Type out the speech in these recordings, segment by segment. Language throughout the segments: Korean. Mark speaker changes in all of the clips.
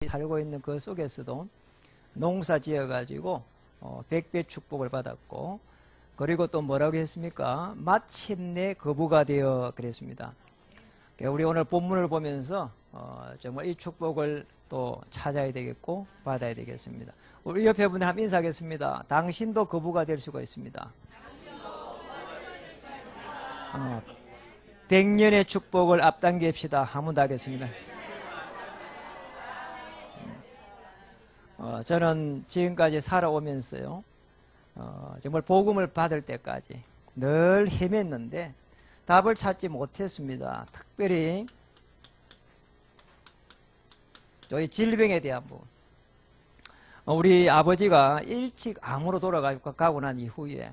Speaker 1: 살고 있는 그 속에서도 농사 지어가지고 100배 축복을 받았고, 그리고 또 뭐라고 했습니까? 마침내 거부가 되어 그랬습니다. 우리 오늘 본문을 보면서 정말 이 축복을 또 찾아야 되겠고 받아야 되겠습니다. 우리 옆에 분에 한번 인사하겠습니다. 당신도 거부가 될 수가 있습니다. 100년의 축복을 앞당깁시다. 한번 더 하겠습니다. 저는 지금까지 살아오면서요, 정말 복음을 받을 때까지 늘 헤맸는데 답을 찾지 못했습니다. 특별히 저희 질병에 대한 부분. 우리 아버지가 일찍 암으로 돌아가고 난 이후에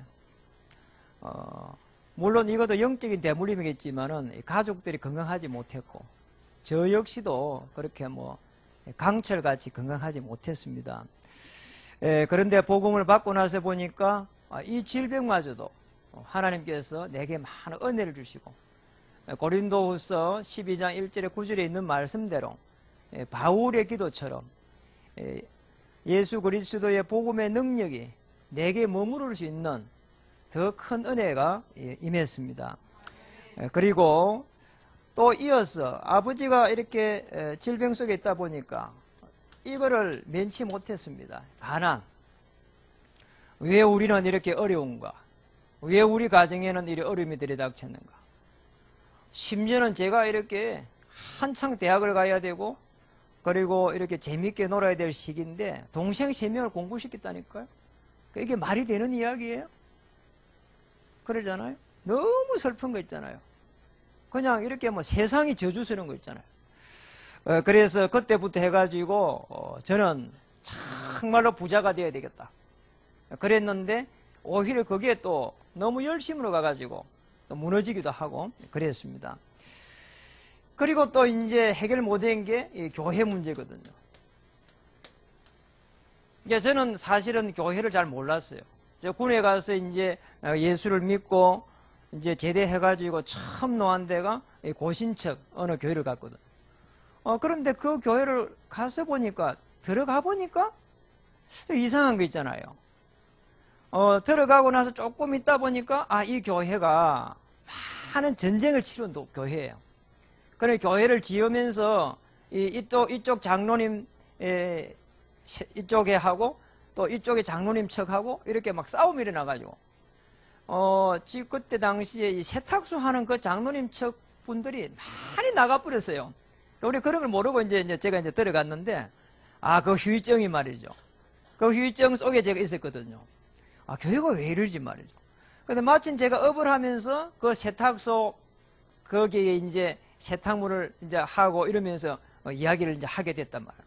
Speaker 1: 물론 이것도 영적인 대물림이겠지만은 가족들이 건강하지 못했고 저 역시도 그렇게 강철같이 건강하지 못했습니다. 그런데 복음을 받고 나서 보니까 이 질병마저도 하나님께서 내게 많은 은혜를 주시고, 고린도후서 12장 1절에 9절에 있는 말씀대로 바울의 기도처럼 예수 그리스도의 복음의 능력이 내게 머무를 수 있는 더 큰 은혜가 임했습니다. 그리고 또 이어서 아버지가 이렇게 질병 속에 있다 보니까 이거를 면치 못했습니다. 가난. 왜 우리는 이렇게 어려운가? 왜 우리 가정에는 이런 어려움이 들이닥쳤는가? 심지어는 제가 이렇게 한창 대학을 가야 되고 그리고 이렇게 재밌게 놀아야 될 시기인데 동생 3명을 공부시켰다니까요. 이게 말이 되는 이야기예요? 그러잖아요. 너무 슬픈 거 있잖아요. 그냥 이렇게 세상이 저주스러운 거 있잖아요. 그래서 그때부터 해가지고 저는 정말로 부자가 되어야 되겠다 그랬는데 오히려 거기에 또 너무 열심으로 가가지고 또 무너지기도 하고 그랬습니다. 그리고 또 이제 해결 못한 게 교회 문제거든요. 저는 사실은 교회를 잘 몰랐어요. 저 군에 가서 이제 예수를 믿고 이제 제대해가지고 처음 놓은 데가 고신척 어느 교회를 갔거든. 그런데 그 교회를 가서 보니까, 들어가 보니까 이상한 거 있잖아요. 들어가고 나서 조금 있다 보니까, 이 교회가 많은 전쟁을 치른 교회예요. 그래, 교회를 지으면서 이쪽 장로님 이쪽에 하고 또 이쪽에 장로님 척하고 이렇게 막 싸움이 일어나가지고, 지금 그때 당시에 이 세탁소 하는 그 장로님 척 분들이 많이 나가버렸어요. 우리 그런 걸 모르고 제가 들어갔는데, 그 후유증이 말이죠. 그 후유증 속에 제가 있었거든요. 교회가 왜 이러지 말이죠. 근데 마침 제가 업을 하면서 그 세탁소 거기에 이제 세탁물을 이제 하고 이러면서 이야기를 이제 하게 됐단 말이에요.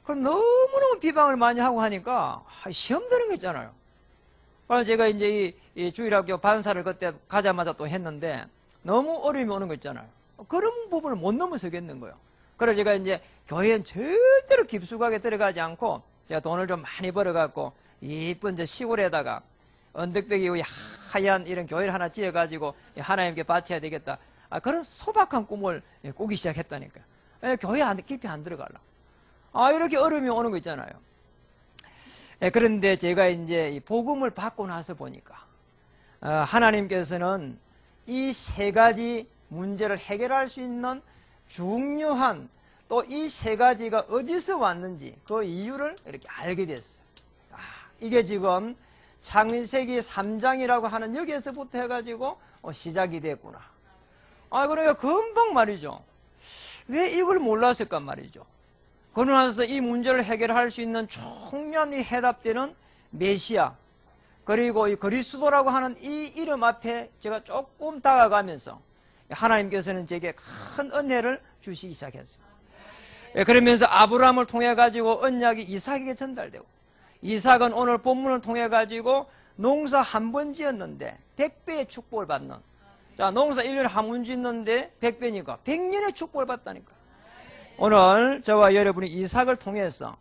Speaker 1: 그럼 너무너무 비방을 많이 하고 하니까 시험 드는 거 있잖아요. 그래서 제가 이제 이 주일학교 반사를 그때 가자마자 또 했는데 너무 어려움이 오는 거 있잖아요. 그런 부분을 못 넘어서겠는 거예요. 그래서 제가 이제 교회는 절대로 깊숙하게 들어가지 않고 제가 돈을 좀 많이 벌어갖고 이쁜 저 시골에다가 언덕배기 위에 하얀 이런 교회를 하나 지어가지고 하나님께 바쳐야 되겠다. 그런 소박한 꿈을 꾸기 시작했다니까요. 교회 깊이 안 들어가려고. 이렇게 어려움이 오는 거 있잖아요. 그런데 제가 이제 이 복음을 받고 나서 보니까 하나님께서는 이 3가지 문제를 해결할 수 있는 중요한 또 이 3가지가 어디서 왔는지 그 이유를 이렇게 알게 됐어요. 이게 지금 창세기 3장이라고 하는 여기에서부터 해가지고 시작이 됐구나. 그러니까 금방 말이죠. 왜 이걸 몰랐을까 말이죠. 그러고 나서 이 문제를 해결할 수 있는 충분히 해답되는 메시아, 그리고 이 그리스도라고 하는 이 이름 앞에 제가 조금 다가가면서 하나님께서는 제게 큰 은혜를 주시기 시작했습니다. 그러면서 아브라함을 통해 가지고 언약이 이삭에게 전달되고, 이삭은 오늘 본문을 통해 가지고 농사 한 번 지었는데 100배의 축복을 받는, 자, 농사 1년에 한 번 짓는데 100배니까 100년의 축복을 받다니까. 오늘 저와 여러분이 이삭을 통해서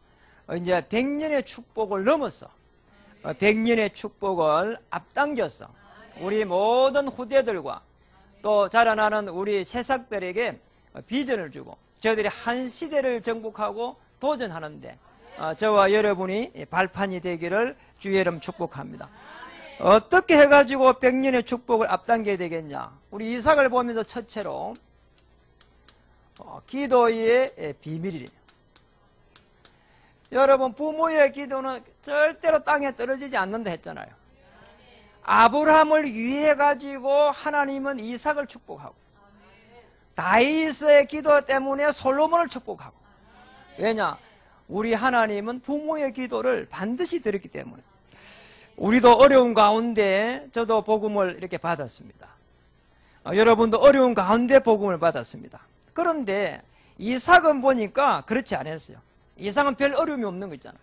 Speaker 1: 이제 100년의 축복을 넘어서 100년의 축복을 앞당겨서 우리 모든 후대들과 또 자라나는 우리 새싹들에게 비전을 주고 저희들이 한 시대를 정복하고 도전하는데 저와 여러분이 발판이 되기를 주의 이름 축복합니다. 어떻게 해가지고 100년의 축복을 앞당겨야 되겠냐? 우리 이삭을 보면서 첫째로 기도의 비밀이래요. 여러분, 부모의 기도는 절대로 땅에 떨어지지 않는다 했잖아요. 아브라함을 위해 가지고 하나님은 이삭을 축복하고, 다윗의 기도 때문에 솔로몬을 축복하고. 왜냐? 우리 하나님은 부모의 기도를 반드시 들었기 때문에. 우리도 어려운 가운데 저도 복음을 이렇게 받았습니다. 여러분도 어려운 가운데 복음을 받았습니다. 그런데 이삭은 보니까 그렇지 않았어요. 이삭은 별 어려움이 없는 거 있잖아요.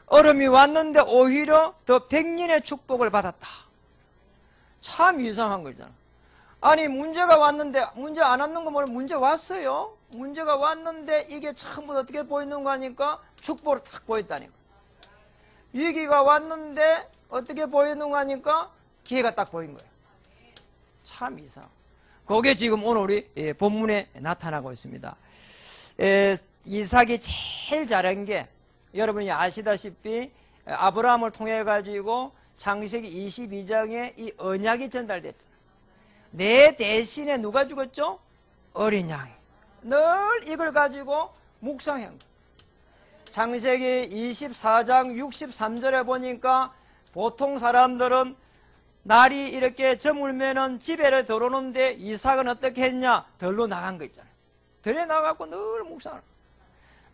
Speaker 1: 어려움이 왔는데 오히려 더 100년의 축복을 받았다. 참 이상한 거잖아. 아니, 문제가 왔는데 문제 안 왔는 거 뭐래? 문제 왔어요. 문제가 왔는데 이게 전부 어떻게 보이는 거 하니까 축복으로 딱 보였다니까. 위기가 왔는데 어떻게 보이는 거 하니까 기회가 딱 보인 거예요. 참 이상. 그게 지금 오늘 우리 본문에 나타나고 있습니다. 이삭이 제일 잘한 게 여러분이 아시다시피 아브라함을 통해 가지고 창세기 22장에 이 언약이 전달됐죠. 내 대신에 누가 죽었죠? 어린 양이. 늘 이걸 가지고 묵상한 거예요. 창세기 24장 63절에 보니까 보통 사람들은 날이 이렇게 저물면은 집에 들어오는데 이삭은 어떻게 했냐? 덜로 나간 거 있잖아요. 덜에 나가고 늘 묵상을.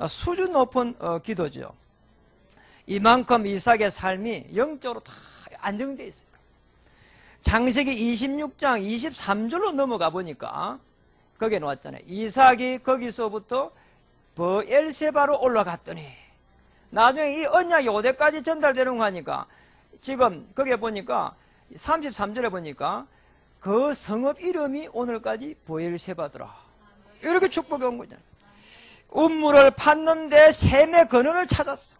Speaker 1: 수준 높은 기도죠. 이만큼 이삭의 삶이 영적으로 다 안정되어 있어요. 창세기 26장 23절로 넘어가 보니까 거기에 나왔잖아요. 이삭이 거기서부터 브엘세바로 올라갔더니 나중에 이 언약이 어디까지 전달되는 거 하니까 지금 거기에 보니까 33절에 보니까 그 성읍 이름이 오늘까지 브엘세바더라. 이렇게 축복이 온 거잖아요. 우물을 팠는데 샘의 근원을 찾았어.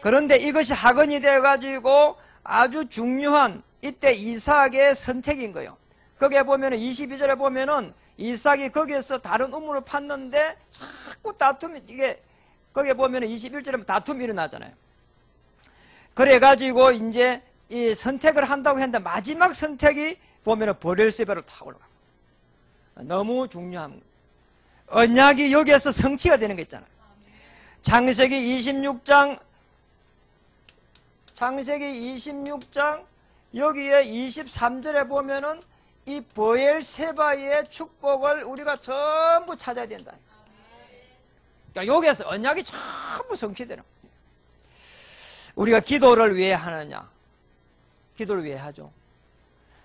Speaker 1: 그런데 이것이 학원이 돼가지고 아주 중요한 이때 이삭의 선택인 거예요. 거기에 보면은 22절에 보면은 이삭이 거기에서 다른 우물을 팠는데 자꾸 다툼이, 이게 거기에 보면은 21절에 다툼이 일어나잖아요. 그래가지고 이제 이 선택을 한다고 했는데 마지막 선택이 보면은 브엘세바로 탁 올라가. 너무 중요한 거예요. 언약이 여기에서 성취가 되는 거 있잖아요. 창세기 26장 여기에 23절에 보면은 이 브엘세바의 축복을 우리가 전부 찾아야 된다. 그러니까 여기에서 언약이 전부 성취되는 거예요. 우리가 기도를 왜 하느냐? 기도를 왜 하죠?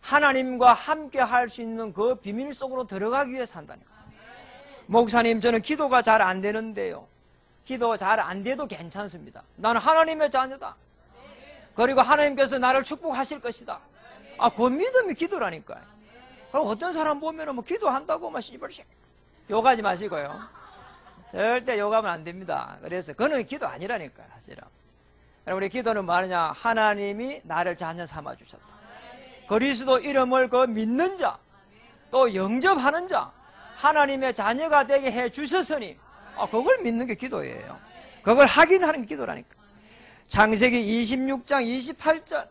Speaker 1: 하나님과 함께 할 수 있는 그 비밀 속으로 들어가기 위해서 한다는 거예요. 목사님, 저는 기도가 잘 안 되는데요. 기도 잘 안 돼도 괜찮습니다. 나는 하나님의 자녀다. 그리고 하나님께서 나를 축복하실 것이다. 그 믿음이 기도라니까요. 그럼 어떤 사람 보면은 뭐 기도한다고 막 씨발씨 욕하지 마시고요. 절대 욕하면 안 됩니다. 그래서 그는 기도 아니라니까요, 사실은. 우리 기도는 뭐냐? 하나님이 나를 자녀 삼아 주셨다. 그리스도 이름을 그 믿는 자, 또 영접하는 자, 하나님의 자녀가 되게 해 주셨으니 그걸 믿는 게 기도예요. 그걸 확인하는 게 기도라니까. 창세기 26장 28절.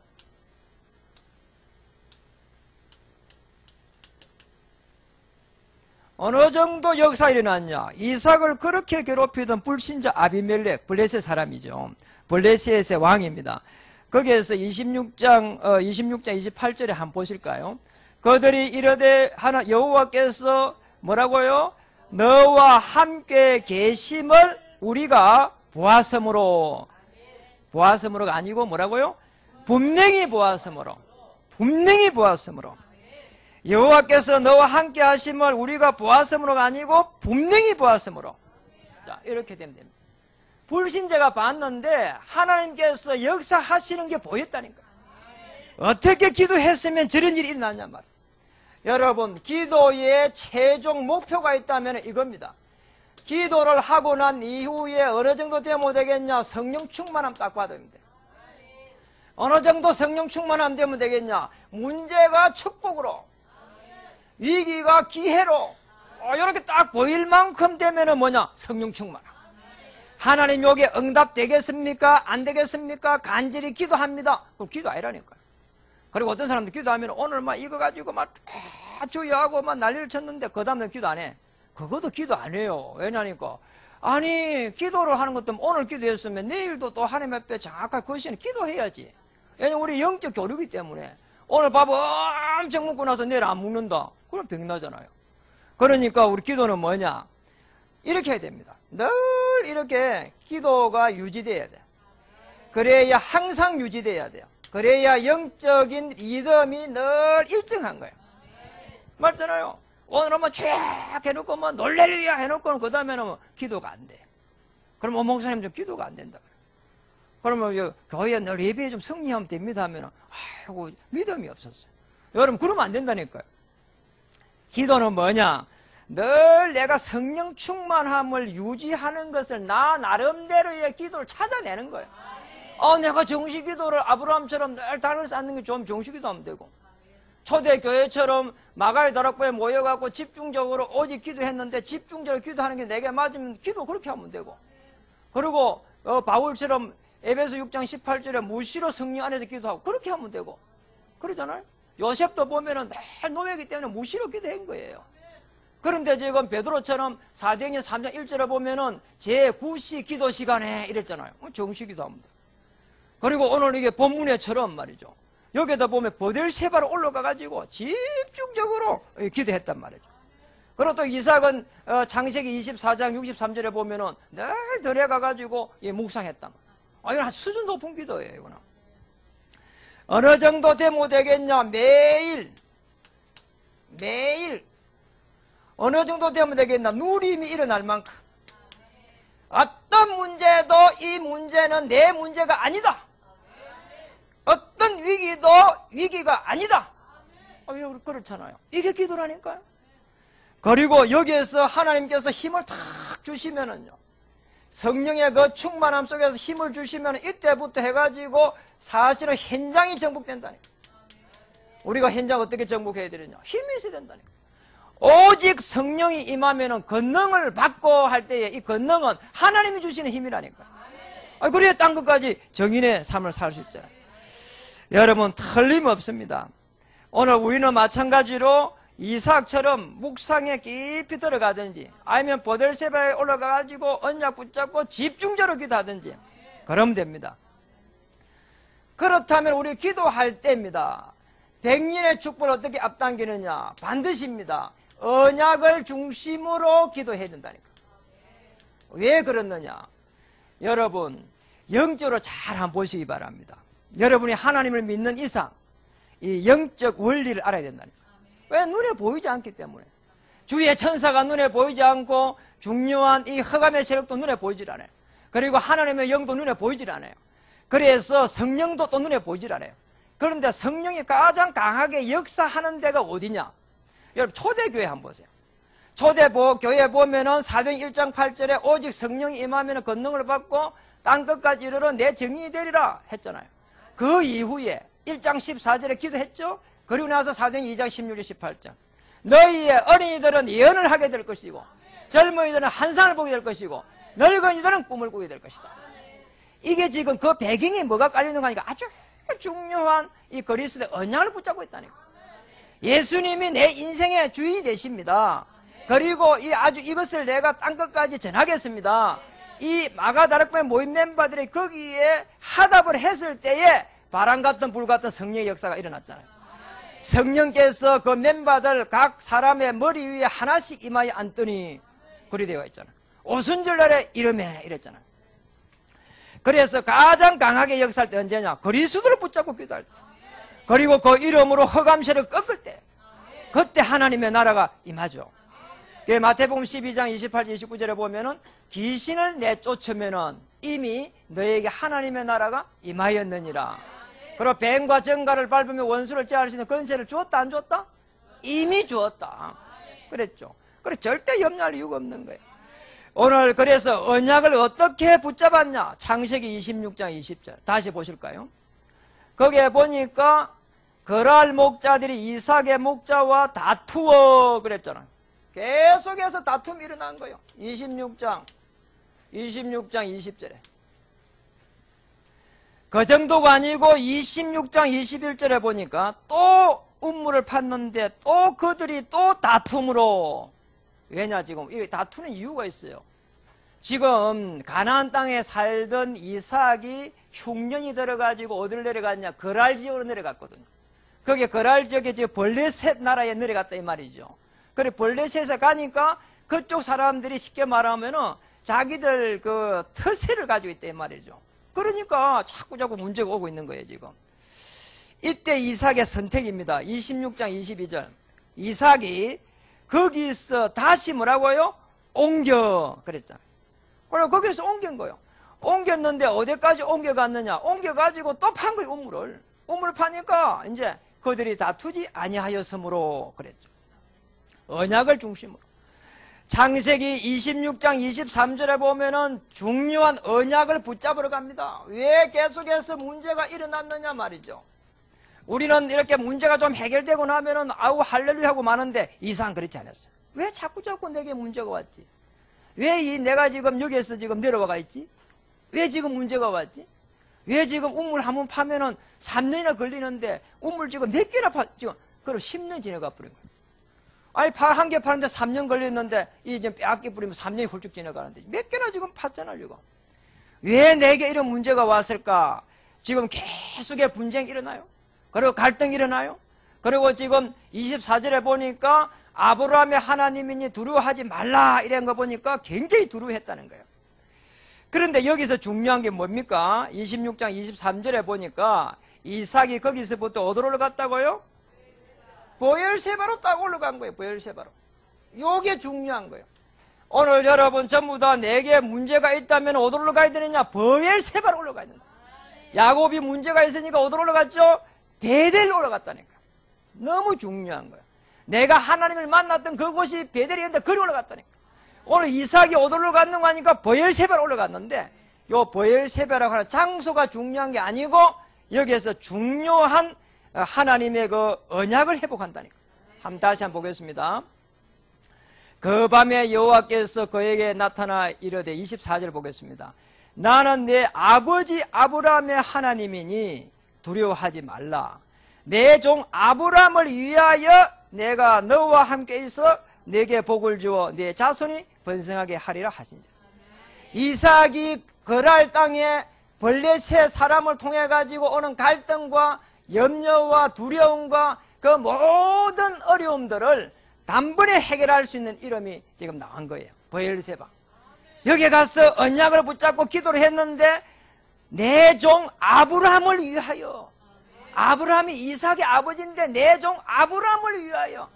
Speaker 1: 어느 정도 역사 일어났냐? 이삭을 그렇게 괴롭히던 불신자 아비멜렉, 블레셋 사람이죠. 블레셋의 왕입니다. 거기에서 26장 28절에 한번 보실까요? 그들이 이르되 여호와께서 뭐라고요? 너와 함께 계심을 우리가 보았으므로. 보았으므로가 아니고 뭐라고요? 분명히 보았으므로. 분명히 보았으므로. 여호와께서 너와 함께 하심을 우리가 보았으므로가 아니고 분명히 보았으므로. 자, 이렇게 되면 됩니다. 불신자가 봤는데 하나님께서 역사하시는 게 보였다니까. 어떻게 기도했으면 저런 일이 일어났냐 말이에요. 여러분, 기도의 최종 목표가 있다면 이겁니다. 기도를 하고 난 이후에 어느 정도 되면 되겠냐? 성령 충만함 딱 받으면 돼. 어느 정도 성령 충만함 되면 되겠냐? 문제가 축복으로, 위기가 기회로 이렇게 딱 보일 만큼 되면은 뭐냐? 성령 충만함. 하나님 여기에 응답되겠습니까? 안 되겠습니까? 간절히 기도합니다. 그럼 기도 아니라니까요. 그리고 어떤 사람들 기도하면 오늘 막 이거 가지고 막 주여하고 막 난리를 쳤는데 그 다음에 기도 안 해. 그것도 기도 안 해요. 왜냐니까 아니 기도를 하는 것도 오늘 기도했으면 내일도 또 하나님 앞에 정확하게 그 시간에 기도해야지. 왜냐면 우리 영적 교류이기 때문에 오늘 밥 엄청 먹고 나서 내일 안 먹는다. 그럼 병나잖아요. 그러니까 우리 기도는 뭐냐? 이렇게 해야 됩니다. 늘 이렇게 기도가 유지돼야 돼요. 그래야 항상 유지돼야 돼요. 그래야 영적인 리듬이 늘 일정한 거예요. 맞잖아요. 오늘 뭐 쫙 해놓고 뭐 놀래리야 해놓고 그 다음에는 뭐 기도가 안 돼. 그럼 목사님 좀 기도가 안 된다. 그러면 교회에 늘 예배에 좀 승리하면 됩니다 하면 아이고 믿음이 없었어요. 여러분 그러면 안 된다니까요. 기도는 뭐냐? 늘 내가 성령 충만함을 유지하는 것을 나 나름대로의 기도를 찾아내는 거예요. 내가 정식 기도를 아브라함처럼 늘 단을 쌓는 게 좀 정식 기도하면 되고, 초대교회처럼 마가의 다락방에 모여갖고 집중적으로 오직 기도했는데 집중적으로 기도하는 게 내게 맞으면 기도 그렇게 하면 되고, 그리고 바울처럼 에베소 6장 18절에 무시로 성령 안에서 기도하고 그렇게 하면 되고 그러잖아요. 요셉도 보면은 늘 노예이기 때문에 무시로 기도한 거예요. 그런데 지금 베드로처럼 사도행전 3장 1절에 보면은 제9시 기도 시간에 이랬잖아요. 정시 기도합니다. 그리고 오늘 이게 본문에처럼 말이죠. 여기다 보면 버델세바로 올라가가지고 집중적으로 기도했단 말이죠. 그리고 또 이삭은 창세기 24장 63절에 보면은 늘 들어가가지고 묵상했단 말이에요. 이건 아주 수준 높은 기도예요. 이거는 어느 정도 되면 되겠냐? 매일 어느 정도 되면 되겠나? 누림이 일어날 만큼 어떤 문제도 이 문제는 내 문제가 아니다. 어떤 위기도 위기가 아니다. 그렇잖아요. 이게 기도라니까요. 그리고 여기에서 하나님께서 힘을 탁 주시면은요, 성령의 그 충만함 속에서 힘을 주시면 이때부터 해가지고 사실은 현장이 정복된다니까. 우리가 현장 어떻게 정복해야 되느냐? 힘이 있어야 된다니까. 오직 성령이 임하면은 권능을 받고 할 때에 이 권능은 하나님이 주시는 힘이라니까. 그래야 딴 것까지 정인의 삶을 살 수 있잖아요. 여러분 틀림없습니다. 오늘 우리는 마찬가지로 이삭처럼 묵상에 깊이 들어가든지 아니면 버델세바에 올라가가지고 언약 붙잡고 집중적으로 기도하든지 그러면 됩니다. 그렇다면 우리 기도할 때입니다. 백년의 축복을 어떻게 앞당기느냐? 반드시입니다. 언약을 중심으로 기도해야 된다니까. 왜 그렇느냐? 여러분 영적으로 잘 한번 보시기 바랍니다. 여러분이 하나님을 믿는 이상 이 영적 원리를 알아야 된다니까. 왜? 눈에 보이지 않기 때문에. 주의 천사가 눈에 보이지 않고 중요한 이 흑암의 세력도 눈에 보이질 않아요. 그리고 하나님의 영도 눈에 보이질 않아요. 그래서 성령도 또 눈에 보이질 않아요. 그런데 성령이 가장 강하게 역사하는 데가 어디냐? 여러분 초대교회 한번 보세요. 초대교회 보면은 사도행 1장 8절에 오직 성령이 임하면 권능을 받고 땅 끝까지 이르러 내 증인이 되리라 했잖아요. 그 이후에 1장 14절에 기도했죠. 그리고 나서 사도행 2장 16절 18절 너희의 어린이들은 예언을 하게 될 것이고 젊은이들은 환상을 보게 될 것이고 늙은이들은 꿈을 꾸게 될 것이다. 이게 지금 그 배경에 뭐가 깔리는 거니까 아주 중요한 이 그리스도의 언약을 붙잡고 있다니까. 예수님이 내 인생의 주인이 되십니다. 그리고 이것을 내가 땅 끝까지 전하겠습니다. 이 마가다락방의 모임 멤버들이 거기에 하답을 했을 때에 바람 같은 불 같은 성령의 역사가 일어났잖아요. 성령께서 그 멤버들 각 사람의 머리 위에 하나씩 임하여 앉더니 그리 되어 있잖아요. 오순절날에 이름에 이랬잖아요. 그래서 가장 강하게 역사할 때 언제냐? 그리스도를 붙잡고 기도할 때. 그리고 그 이름으로 흑암세를 꺾을 때. 그때 하나님의 나라가 임하죠. 마태복음 12장 28절 29절에 보면은 귀신을 내쫓으면은 이미 너에게 하나님의 나라가 임하였느니라. 그리고 뱀과 정갈을 밟으며 원수를 제할 수 있는 권세를 주었다 안 주었다? 이미 주었다. 그랬죠. 그래 절대 염려할 이유가 없는 거예요. 오늘 그래서 언약을 어떻게 붙잡았냐? 창세기 26장 20절 다시 보실까요? 거기에 보니까 거랄 목자들이 이삭의 목자와 다투어 그랬잖아요. 계속해서 다툼이 일어난 거예요. 26장 26장 20절에. 그 정도가 아니고 26장 21절에 보니까 또 우물을 팠는데 또 그들이 또 다툼으로. 왜냐, 지금 이 다투는 이유가 있어요. 지금 가나안 땅에 살던 이삭이 흉년이 들어가지고 어디를 내려갔냐? 그랄 지역으로 내려갔거든요. 거기에 그랄 지역에 지금 블레셋 나라에 내려갔다 이 말이죠. 그래 블레셋에 가니까 그쪽 사람들이 쉽게 말하면은 자기들 그 터세를 가지고 있다 이 말이죠. 그러니까 자꾸 문제가 오고 있는 거예요 지금. 이때 이삭의 선택입니다. 26장 22절. 이삭이 거기서 다시 뭐라고요? 옮겨 그랬잖아요. 그럼 거기서 옮긴 거예요. 옮겼는데 어디까지 옮겨갔느냐? 옮겨가지고 또 판 거예요 우물을. 우물을 파니까 이제 그들이 다투지 아니하였으므로 그랬죠. 언약을 중심으로. 창세기 26장 23절에 보면은 중요한 언약을 붙잡으러 갑니다. 왜 계속해서 문제가 일어났느냐 말이죠. 우리는 이렇게 문제가 좀 해결되고 나면은 아우 할렐루야 하고 마는데 이삭은 그렇지 않았어요. 왜 자꾸 내게 문제가 왔지? 왜 내가 지금 여기에서 지금 내려와가 있지? 왜 지금 문제가 왔지? 왜 지금 우물 한 번 파면은 3년이나 걸리는데 우물 지금 몇 개나 지금 그럼 10년 지나가 버린 거예요. 아니 한 개 파는데 3년 걸렸는데 이제 빼앗기 뿌리면 3년이 훌쩍 지나가는데 몇 개나 지금 팠잖아요 지금. 왜 내게 이런 문제가 왔을까? 지금 계속의 분쟁이 일어나요. 그리고 갈등이 일어나요. 그리고 지금 24절에 보니까 아브라함의 하나님이니 두려워하지 말라 이런 거 보니까 굉장히 두려워했다는 거예요. 그런데 여기서 중요한 게 뭡니까? 26장 23절에 보니까 이삭이 거기서부터 어디로 올라갔다고요? 브엘세바로 딱 올라간 거예요. 브엘세바로. 요게 중요한 거예요. 오늘 여러분 전부 다 내게 문제가 있다면 어디로 올라가야 되느냐? 브엘세바로 올라가야 된다. 야곱이 문제가 있으니까 어디로 올라갔죠? 베델로 올라갔다니까. 너무 중요한 거예요. 내가 하나님을 만났던 그곳이 베델이었는데 거기 올라갔다니까. 오늘 이삭이 어디로 갔는가 하니까 브엘세바로 올라갔는데 요 브엘세바라고 하는 장소가 중요한 게 아니고 여기에서 중요한 하나님의 그 언약을 회복한다니까. 다시 한번 보겠습니다. 그 밤에 여호와께서 그에게 나타나 이르되 24절 보겠습니다. 나는 내 아버지 아브라함의 하나님이니 두려워하지 말라. 내 종 아브라함을 위하여 내가 너와 함께 있어 내게 복을 주어 내 자손이 번성하게 하리라 하신지라. 이삭이 그랄 땅에 블레셋 사람을 통해 가지고 오는 갈등과 염려와 두려움과 그 모든 어려움들을 단번에 해결할 수 있는 이름이 지금 나온 거예요. 브엘세바. 여기 가서 언약을 붙잡고 기도를 했는데 내 종 아브라함을 위하여. 아브라함이 이삭의 아버지인데 내 종 아브라함을 위하여.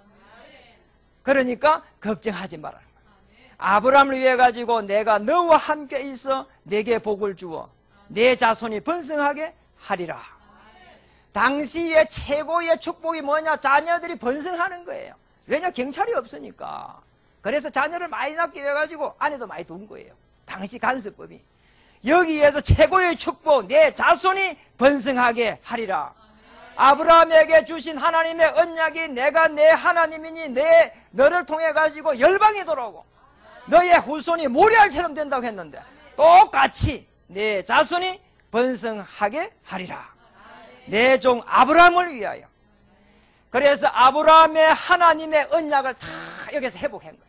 Speaker 1: 그러니까 걱정하지 마라. 아브라함을 위해 가지고 내가 너와 함께 있어 내게 복을 주어 내 자손이 번성하게 하리라. 당시의 최고의 축복이 뭐냐? 자녀들이 번성하는 거예요. 왜냐? 경찰이 없으니까. 그래서 자녀를 많이 낳기 위해 가지고 아내도 많이 둔 거예요. 당시 간섭법이. 여기에서 최고의 축복, 내 자손이 번성하게 하리라. 아브라함에게 주신 하나님의 언약이 내가 내 하나님이니 너를 통해 가지고 열방이 돌아오고 너의 후손이 모래알처럼 된다고 했는데 똑같이 내 자손이 번성하게 하리라. 내 종 아브라함을 위하여. 그래서 아브라함의 하나님의 언약을 다 여기서 회복한 거예요.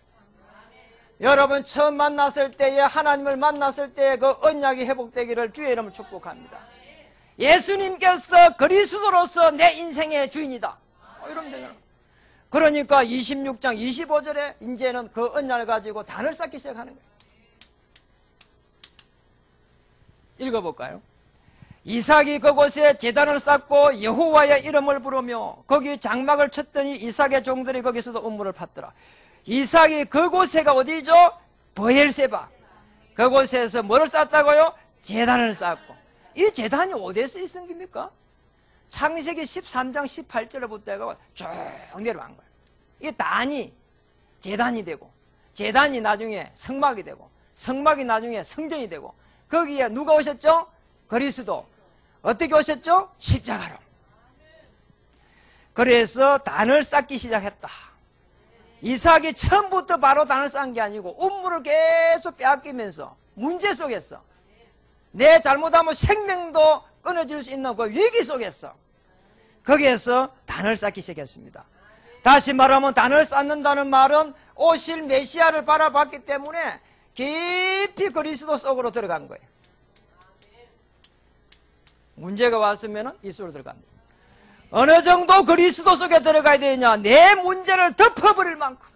Speaker 1: 여러분 처음 만났을 때에 하나님을 만났을 때 그 언약이 회복되기를 주의 이름을 축복합니다. 예수님께서 그리스도로서 내 인생의 주인이다. 이러면 되잖아. 그러니까 26장 25절에 이제는 그 언약을 가지고 단을 쌓기 시작하는 거예요. 읽어볼까요? 이삭이 그곳에 제단을 쌓고 여호와의 이름을 부르며 거기 장막을 쳤더니 이삭의 종들이 거기서도 우물을 팠더라. 이삭이 그곳에가 어디죠? 브엘세바. 그곳에서 뭐를 쌓았다고요? 제단을 쌓고. 이 제단이 어디에서 있은 겁니까? 창세기 13장 18절부터 쭉 내려간 거예요. 이 단이 제단이 되고 제단이 나중에 성막이 되고 성막이 나중에 성전이 되고 거기에 누가 오셨죠? 그리스도. 어떻게 오셨죠? 십자가로. 그래서 단을 쌓기 시작했다. 이삭이 처음부터 바로 단을 쌓은 게 아니고 우물을 계속 빼앗기면서 문제 속에서, 내 잘못하면 생명도 끊어질 수 있는 그 위기 속에서, 거기에서 단을 쌓기 시작했습니다. 다시 말하면 단을 쌓는다는 말은 오실 메시아를 바라봤기 때문에 깊이 그리스도 속으로 들어간 거예요. 문제가 왔으면 이 속으로 들어간다. 어느 정도 그리스도 속에 들어가야 되느냐? 내 문제를 덮어버릴 만큼.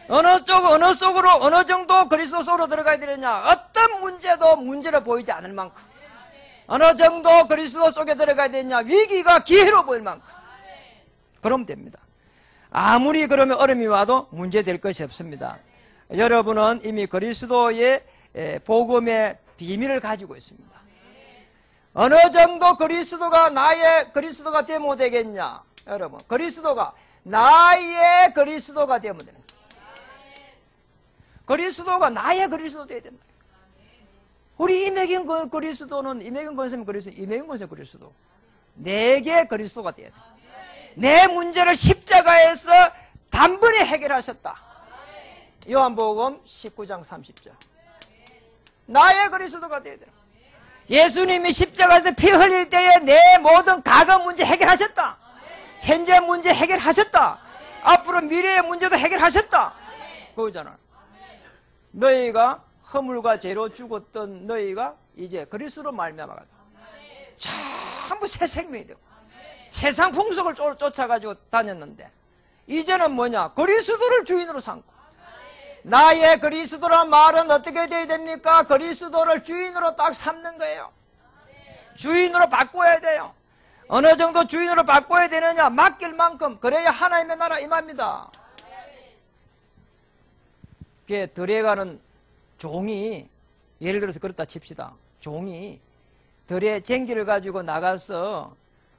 Speaker 1: 어느 쪽으로, 어느 정도 그리스도 속으로 들어가야 되느냐? 어떤 문제도 문제로 보이지 않을 만큼. 어느 정도 그리스도 속에 들어가야 되느냐? 위기가 기회로 보일 만큼. 그러면 됩니다. 아무리 그러면 어려움이 와도 문제 될 것이 없습니다. 여러분은 이미 그리스도의 복음의 비밀을 가지고 있습니다. 어느 정도 그리스도가 나의 그리스도가 되면 되겠냐? 여러분, 그리스도가 나의 그리스도가 되면 되는 거예요. 그리스도가 나의 그리스도 되어야 된다. 우리 이매경 그리스도는, 이매경 권사님 그리스도, 이매경 권사님 그리스도, 내게 그리스도가 되어야 돼. 내 문제를 십자가에서 단번에 해결하셨다. 요한복음 19장 30절. 나의 그리스도가 되어야 돼. 예수님이 십자가에서 피 흘릴 때에 내 모든 과거 문제 해결하셨다. 현재 문제 해결하셨다. 앞으로 미래의 문제도 해결하셨다. 그거잖아. 너희가 허물과 죄로 죽었던 너희가 이제 그리스도로 말미암아 전부 새 생명이 되고 세상 풍속을 쫓아가지고 다녔는데 이제는 뭐냐? 그리스도를 주인으로 삼고, 나의 그리스도란 말은 어떻게 돼야 됩니까? 그리스도를 주인으로 딱 삼는 거예요. 주인으로 바꿔야 돼요. 어느 정도 주인으로 바꿔야 되느냐? 맡길 만큼. 그래야 하나님의 나라 임합니다. 그게 들에 가는 종이, 예를 들어서 그렇다 칩시다. 종이 들에 쟁기를 가지고 나가서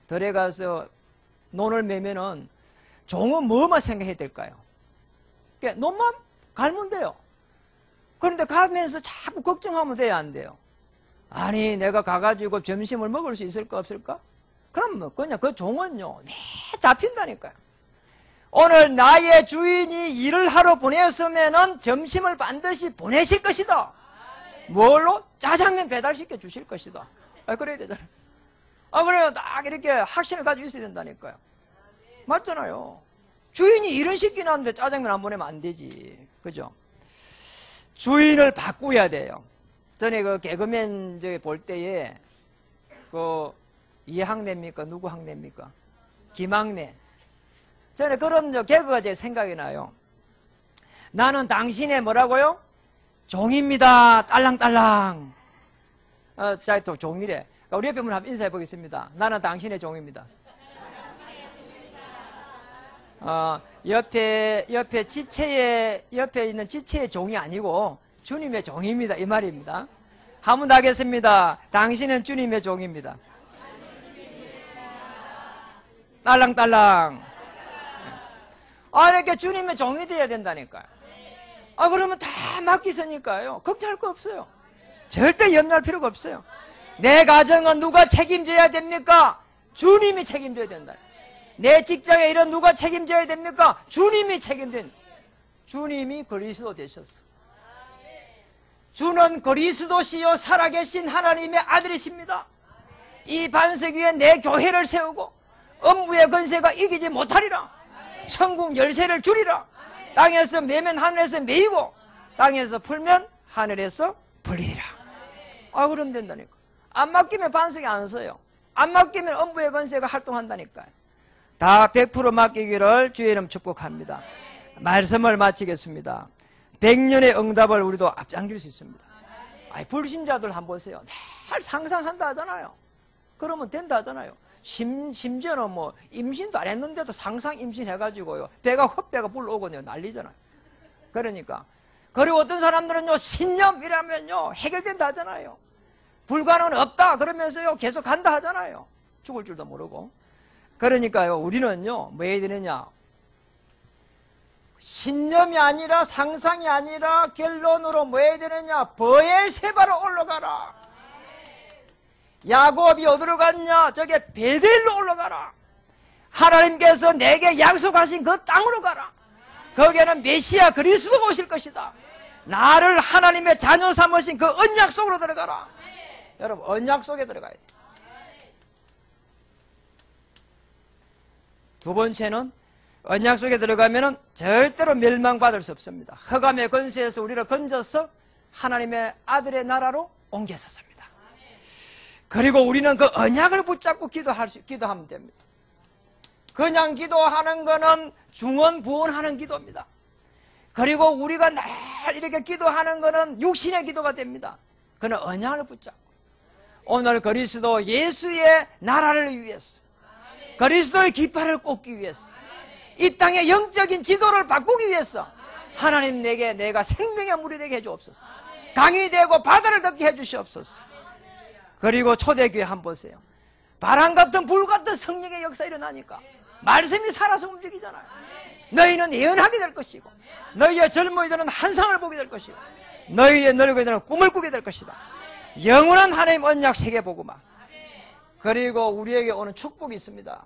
Speaker 1: 들에 가서 논을 매면은 종은 뭐만 생각해야 될까요? 그러니까 논만 갈면 돼요. 그런데 가면서 자꾸 걱정하면 돼야 안 돼요. 아니, 내가 가가지고 점심을 먹을 수 있을까 없을까? 그럼 뭐 그냥 그 종은요 내 잡힌다니까요. 오늘 나의 주인이 일을 하러 보냈으면은 점심을 반드시 보내실 것이다. 뭘로? 짜장면 배달시켜 주실 것이다. 그래야 되잖아요. 그래요. 딱 이렇게 확신을 가지고 있어야 된다니까요. 맞잖아요. 주인이 일은 시키긴 하는데 짜장면 안 보내면 안 되지. 그죠? 주인을 바꾸어야 돼요. 전에 그 개그맨 볼 때에 그 이학내입니까? 누구 학내입니까? 김학내. 전에 그런 개그가 제 생각이 나요. 나는 당신의 뭐라고요? 종입니다. 딸랑딸랑. 자, 또 종이래. 우리 옆에 분 한번 인사해 보겠습니다. 나는 당신의 종입니다. 옆에 지체의, 옆에 있는 지체의 종이 아니고 주님의 종입니다. 이 말입니다. 한번 더 하겠습니다. 당신은 주님의 종입니다. 딸랑딸랑. 이렇게 주님의 종이 되어야 된다니까요. 그러면 다 맡기서니까요. 걱정할 거 없어요. 절대 염려할 필요가 없어요. 내 가정은 누가 책임져야 됩니까? 주님이 책임져야 된다. 내 직장의 일은 누가 책임져야 됩니까? 주님이 책임진. 주님이 그리스도 되셨어. 주는 그리스도시요 살아계신 하나님의 아들이십니다. 이 반석 위에 내 교회를 세우고 음부의 권세가 이기지 못하리라. 천국 열쇠를 주리라. 땅에서 매면 하늘에서 매이고 땅에서 풀면 하늘에서 풀리리라. 그럼 된다니까. 안 맡기면 반석이 안 서요. 안 맡기면 음부의 권세가 활동한다니까요. 다 100% 맡기기를 주의 이름 축복합니다. 말씀을 마치겠습니다. 100년의 응답을 우리도 앞당길 수 있습니다. 불신자들 한번 보세요. 늘 상상한다 하잖아요. 그러면 된다 하잖아요. 심지어는 뭐 임신도 안 했는데도 상상 임신해가지고요 배가 헛배가 불러오거든요. 난리잖아요. 그러니까 그리고 어떤 사람들은요 신념이라면요 해결된다 하잖아요. 불가능은 없다 그러면서요 계속 간다 하잖아요. 죽을 줄도 모르고. 그러니까요 우리는요 뭐 해야 되느냐, 신념이 아니라 상상이 아니라 결론으로 뭐 해야 되느냐, 브엘세바로 올라가라. 야곱이 어디로 갔냐? 저게 베델로 올라가라. 하나님께서 내게 약속하신 그 땅으로 가라. 거기에는 메시아 그리스도가 오실 것이다. 나를 하나님의 자녀 삼으신 그 언약 속으로 들어가라. 여러분, 언약 속에 들어가야 돼요. 두 번째는 언약 속에 들어가면은 절대로 멸망받을 수 없습니다. 흑암의 권세에서 우리를 건져서 하나님의 아들의 나라로 옮겼었습니다. 그리고 우리는 그 언약을 붙잡고 기도하면 됩니다. 그냥 기도하는 거는 중언부언하는 기도입니다. 그리고 우리가 늘 이렇게 기도하는 거는 육신의 기도가 됩니다. 그는 언약을 붙잡고 오늘 그리스도 예수의 나라를 위해서, 그리스도의 깃발을 꽂기 위해서, 이 땅의 영적인 지도를 바꾸기 위해서 하나님 내가 생명의 물이 되게 해주옵소서. 강이 되고 바다를 덮게 해주시옵소서. 그리고 초대교회 한번 보세요. 바람 같은 불 같은 성령의 역사 일어나니까 말씀이 살아서 움직이잖아요. 너희는 예언하게 될 것이고, 너희의 젊은이들은 환상을 보게 될 것이고, 너희의 늙은이들은 꿈을 꾸게 될 것이다. 영원한 하나님 언약 세계복음화. 그리고 우리에게 오는 축복이 있습니다.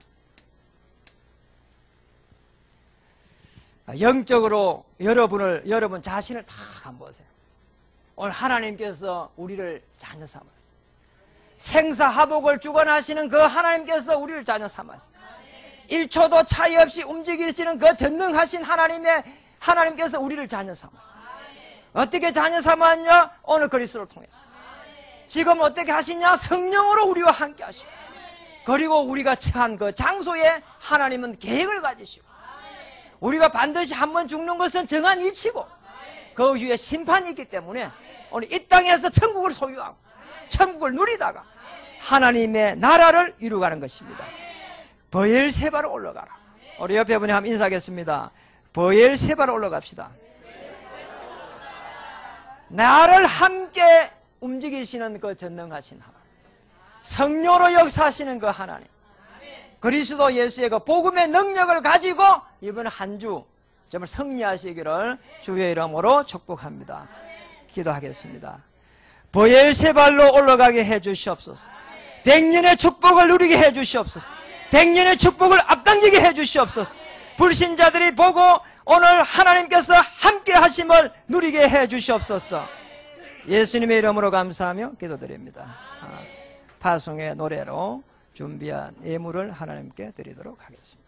Speaker 1: 영적으로 여러분 자신을 다 한번 보세요. 오늘 하나님께서 우리를 자녀 삼았습니다. 생사화복을 주관하시는 그 하나님께서 우리를 자녀 삼았습니다. 1초도 차이 없이 움직이시는 그 전능하신 하나님께서 우리를 자녀 삼았습니다. 어떻게 자녀 삼았냐? 오늘 그리스도를 통해서. 지금 어떻게 하시냐? 성령으로 우리와 함께 하시고, 그리고 우리가 처한 그 장소에 하나님은 계획을 가지시고, 우리가 반드시 한번 죽는 것은 정한 이치고 그 후에 심판이 있기 때문에 오늘 이 땅에서 천국을 소유하고 천국을 누리다가 하나님의 나라를 이루어가는 것입니다. 버엘세바로 올라가라. 우리 옆에 분이 한번 인사하겠습니다. 버엘세바로 올라갑시다. 나를 함께 움직이시는 그 전능하신 하나님, 성령으로 역사하시는 그 하나님, 그리스도 예수의 그 복음의 능력을 가지고 이번 한 주 정말 승리하시기를 주의 이름으로 축복합니다. 기도하겠습니다. 버엘세발로 올라가게 해주시옵소서. 100년의 축복을 누리게 해주시옵소서. 100년의 축복을 앞당기게 해주시옵소서. 불신자들이 보고 오늘 하나님께서 함께 하심을 누리게 해주시옵소서. 예수님의 이름으로 감사하며 기도드립니다. 파송의 노래로 준비한 예물을 하나님께 드리도록 하겠습니다.